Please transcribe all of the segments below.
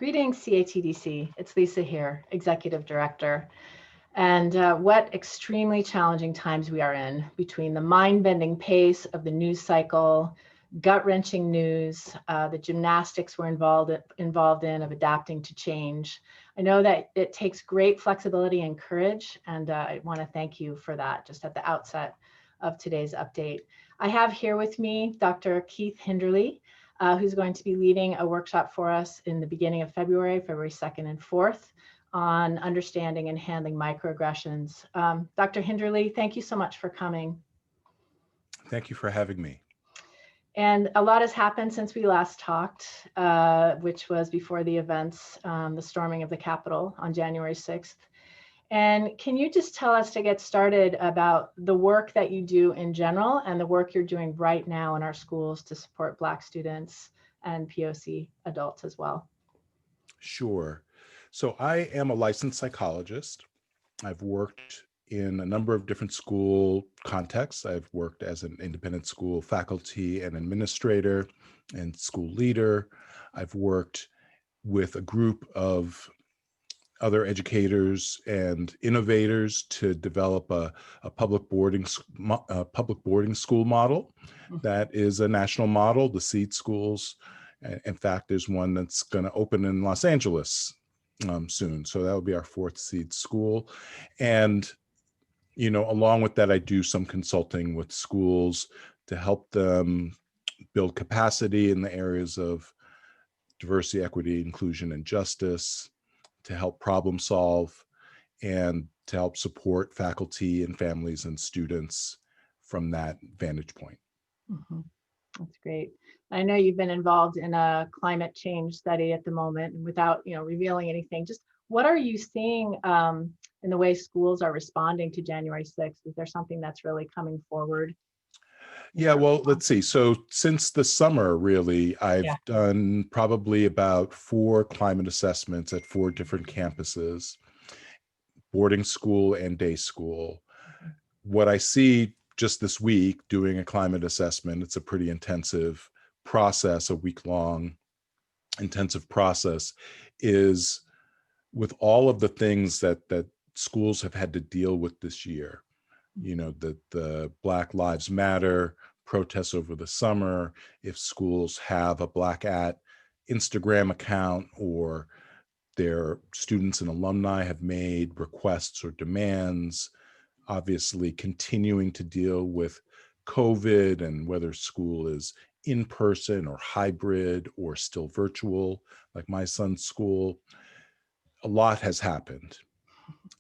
Greetings, CATDC. It's Lisa here, Executive Director. And what extremely challenging times we are in between the mind-bending pace of the news cycle, gut-wrenching news, the gymnastics we're involved in of adapting to change. I know that it takes great flexibility and courage, and I want to thank you for that just at the outset of today's update. I have here with me Dr. Keith Hinderlie, who's going to be leading a workshop for us in the beginning of February 2nd and 4th, on understanding and handling microaggressions. Dr. Hinderlie, thank you so much for coming. Thank you for having me. And a lot has happened since we last talked, which was before the events, the storming of the Capitol on January 6th. And can you just tell us to get started about the work that you do in general and the work you're doing right now in our schools to support Black students and POC adults as well? Sure. So I am a licensed psychologist. I've worked in a number of different school contexts. I've worked as an independent school faculty and administrator and school leader. I've worked with a group of other educators and innovators to develop a public boarding school model that is a national model, the seed schools. In fact, there's one that's going to open in Los Angeles soon. So that will be our 4th seed school. And, you know, along with that, I do some consulting with schools to help them build capacity in the areas of diversity, equity, inclusion, and justice, to help problem solve, and to help support faculty and families and students from that vantage point. Mm-hmm. That's great. I know you've been involved in a climate change study at the moment, and without revealing anything, just what are you seeing in the way schools are responding to January 6th? Is there something that's really coming forward? Yeah, well, let's see. So since the summer, really, I've done probably about 4 climate assessments at 4 different campuses, boarding school and day school. What I see just this week doing a climate assessment, it's a pretty intensive process, a week-long intensive process, is with all of the things that schools have had to deal with this year. You know, the Black Lives Matter protests over the summer, if schools have a Black at Instagram account, or their students and alumni have made requests or demands, obviously continuing to deal with COVID and whether school is in person or hybrid or still virtual, like my son's school. A lot has happened.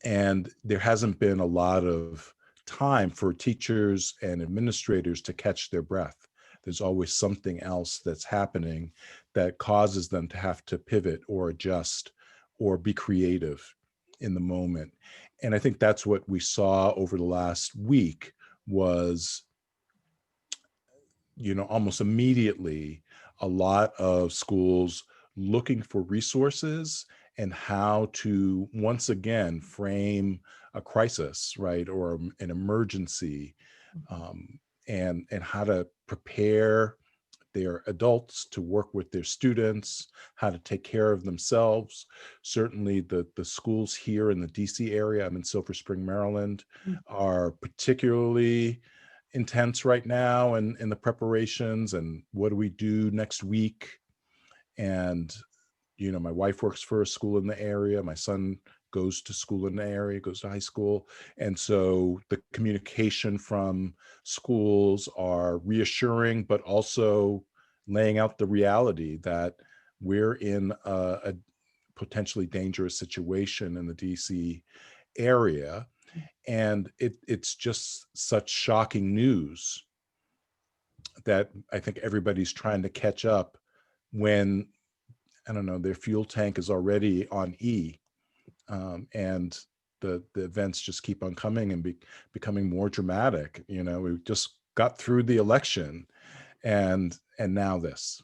And there hasn't been a lot of time for teachers and administrators to catch their breath. There's always something else that's happening that causes them to have to pivot or adjust or be creative in the moment. And I think that's what we saw over the last week was, almost immediately, a lot of schools looking for resources and how to once again frame a crisis, right, or an emergency, and how to prepare their adults to work with their students, how to take care of themselves. Certainly the schools here in the DC area, I'm in Silver Spring, Maryland, are particularly intense right now in the preparations and what do we do next week. And my wife works for a school in the area. My son goes to school in the area, goes to high school. And so the communication from schools are reassuring, but also laying out the reality that we're in a potentially dangerous situation in the DC area. And it's just such shocking news that I think everybody's trying to catch up when, I don't know, their fuel tank is already on E, and the events just keep on coming and becoming more dramatic. We just got through the election, and now this.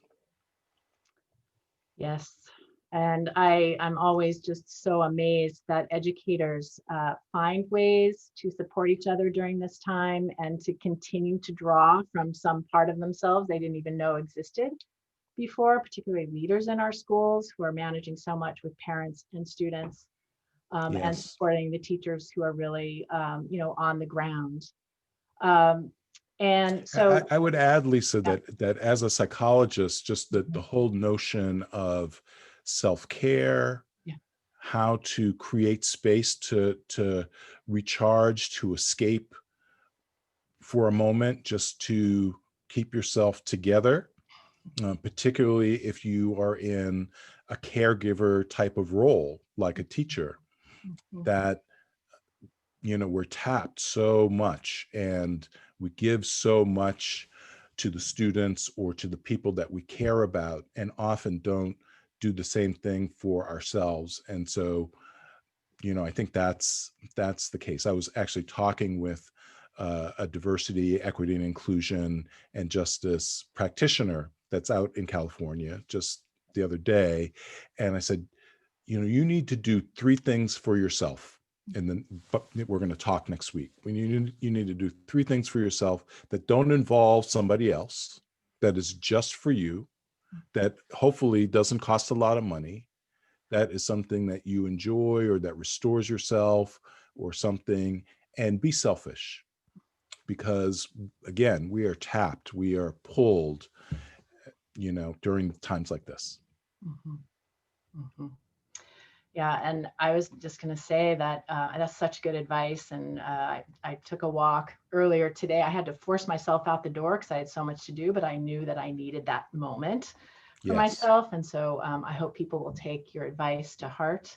Yes, and I'm always just so amazed that educators find ways to support each other during this time and to continue to draw from some part of themselves they didn't even know existed. before, particularly leaders in our schools who are managing so much with parents and students, and Yes. supporting the teachers who are really, on the ground. Um, and so, I would add, Lisa, yeah, that as a psychologist, just that the mhm, whole notion of self-care, yeah, how to create space to recharge, to escape for a moment, just to keep yourself together, particularly if you are in a caregiver type of role, like a teacher, mhm, that we're tapped so much and we give so much to the students or to the people that we care about, and often don't do the same thing for ourselves. And so I think that's the case. I was actually talking with a diversity, equity, and inclusion and justice practitioner that's out in California just the other day, and I said, you need to do 3 things for yourself, and then but we're going to talk next week. You need to do 3 things for yourself that don't involve somebody else, that is just for you, that hopefully doesn't cost a lot of money, that is something that you enjoy or that restores yourself or something, and be selfish. Because again, we are tapped, we are pulled, during times like this. mhm, mhm. Yeah, and I was just going to say that that's such good advice. And I took a walk earlier today. I had to force myself out the door because I had so much to do, but I knew that I needed that moment for Yes. myself. And so I hope people will take your advice to heart.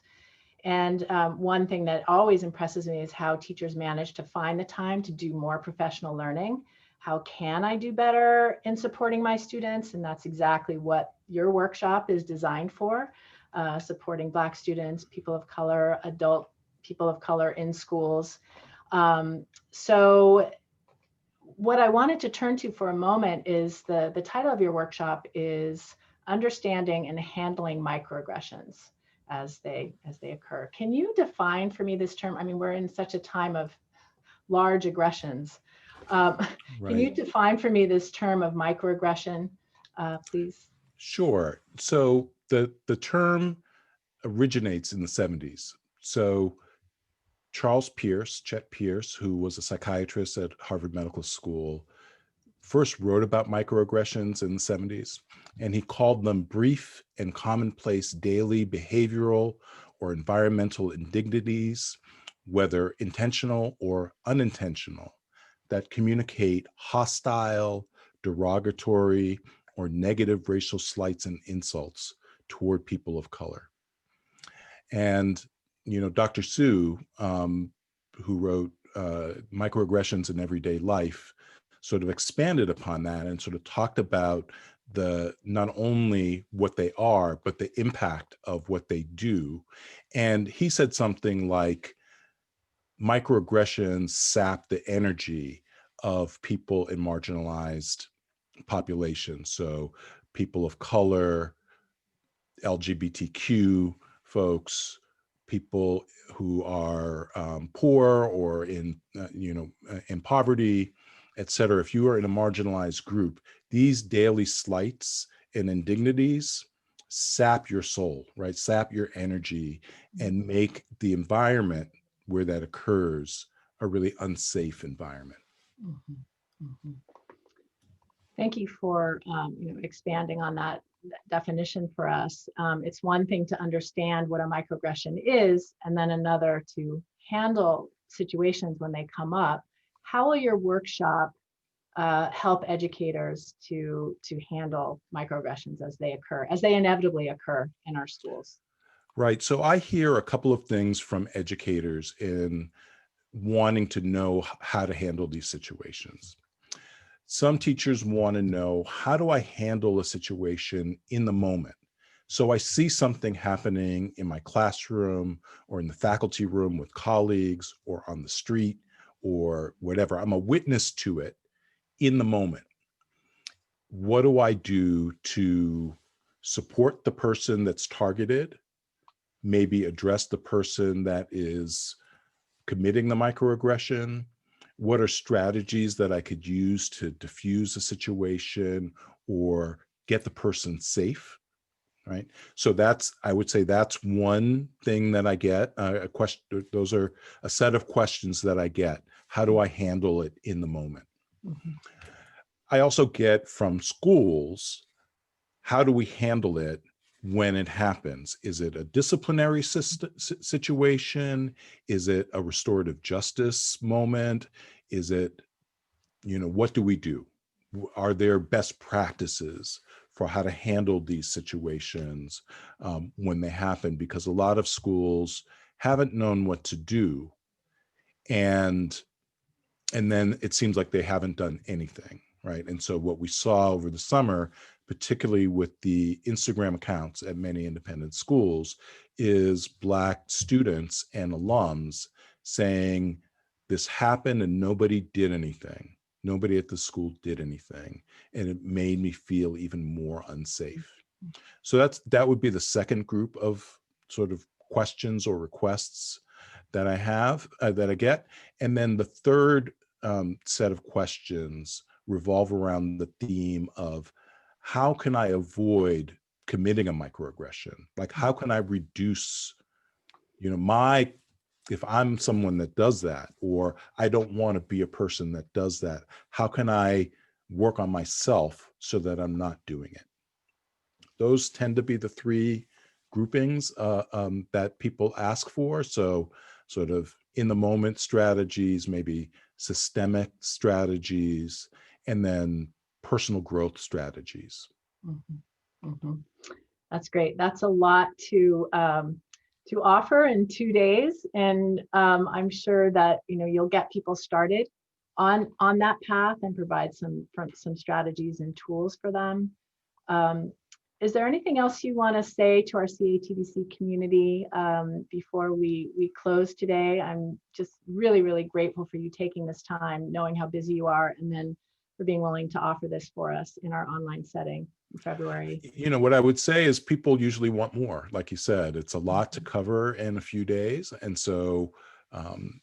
And one thing that always impresses me is how teachers manage to find the time to do more professional learning. How can I do better in supporting my students? And that's exactly what your workshop is designed for, supporting Black students, people of color, adult people of color in schools. So what I wanted to turn to for a moment is the title of your workshop is Understanding and Handling Microaggressions as they occur. Can you define for me this term? I mean, we're in such a time of large aggressions. Um, can Right. you define for me this term of microaggression, please? Sure. So the term originates in the 70s. So Chet Pierce, who was a psychiatrist at Harvard Medical School, first wrote about microaggressions in the 70s, and he called them brief and commonplace daily behavioral or environmental indignities, whether intentional or unintentional, that communicate hostile, derogatory, or negative racial slights and insults toward people of color. And, Dr. Sue, who wrote Microaggressions in Everyday Life, sort of expanded upon that and sort of talked about not only what they are, but the impact of what they do. And he said something like, microaggressions sap the energy of people in marginalized populations. So people of color, LGBTQ folks, people who are poor or in poverty, et cetera. If you are in a marginalized group, these daily slights and indignities sap your soul, right? Sap your energy and make the environment where that occurs a really unsafe environment. Mhm, mhm. Thank you for expanding on that definition for us. It's one thing to understand what a microaggression is, and then another to handle situations when they come up. How will your workshop help educators to handle microaggressions as they occur, as they inevitably occur in our schools? Right. So I hear a couple of things from educators in wanting to know how to handle these situations. Some teachers want to know, how do I handle a situation in the moment? So I see something happening in my classroom or in the faculty room with colleagues or on the street or whatever. I'm a witness to it in the moment. What do I do to support the person that's targeted? Maybe address the person that is committing the microaggression? What are strategies that I could use to diffuse a situation or get the person safe, right? So I would say that's one thing that I get. A question, those are a set of questions that I get. How do I handle it in the moment? Mhm. I also get from schools, how do we handle it when it happens? Is it a disciplinary situation? Is it a restorative justice moment? Is it, what do we do? Are there best practices for how to handle these situations when they happen? Because a lot of schools haven't known what to do, and then it seems like they haven't done anything, right? And so what we saw over the summer, particularly with the Instagram accounts at many independent schools, is Black students and alums saying this happened and nobody did anything. Nobody at the school did anything, and it made me feel even more unsafe. So that would be the second group of sort of questions or requests that I have, that I get. And then the third set of questions revolve around the theme of how can I avoid committing a microaggression? Like, how can I reduce, if I'm someone that does that, or I don't want to be a person that does that, how can I work on myself so that I'm not doing it? Those tend to be the three groupings that people ask for. So sort of in the moment strategies, maybe systemic strategies, and then personal growth strategies. Mhm. Mhm. That's great. That's a lot to offer in 2 days, and I'm sure that you'll get people started on that path and provide some strategies and tools for them. Um, is there anything else you want to say to our CATDC community before we close today? I'm just really, really grateful for you taking this time, knowing how busy you are, and then for being willing to offer this for us in our online setting in February. What I would say is people usually want more. Like you said, it's a lot to cover in a few days. And so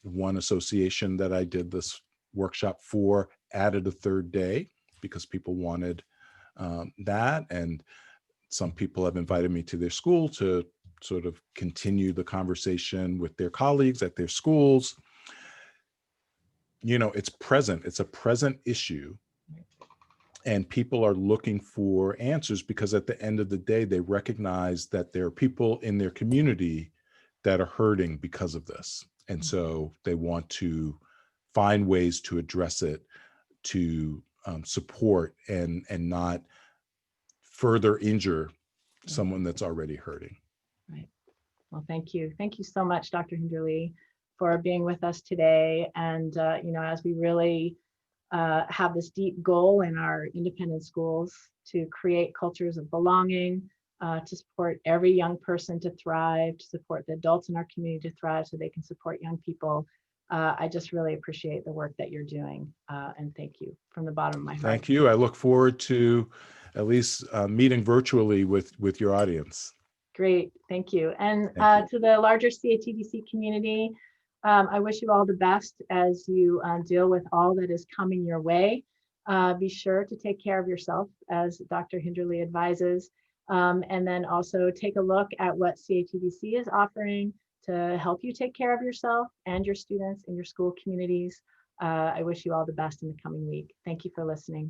one association that I did this workshop for added a third day because people wanted that. And some people have invited me to their school to sort of continue the conversation with their colleagues at their schools. It's present. It's a present issue. And people are looking for answers because at the end of the day, they recognize that there are people in their community that are hurting because of this. And so they want to find ways to address it, to support and not further injure someone that's already hurting. Right. Well, thank you. Thank you so much, Dr. Hinderlie, for being with us today. And, as we really have this deep goal in our independent schools to create cultures of belonging, to support every young person to thrive, to support the adults in our community to thrive so they can support young people. I just really appreciate the work that you're doing. And thank you from the bottom of my heart. Thank you. I look forward to at least meeting virtually with your audience. Great, thank you. And Thank you. to the larger CATDC community, I wish you all the best as you deal with all that is coming your way. Be sure to take care of yourself, as Dr. Hinderlie advises, and then also take a look at what CATDC is offering to help you take care of yourself and your students in your school communities. I wish you all the best in the coming week. Thank you for listening.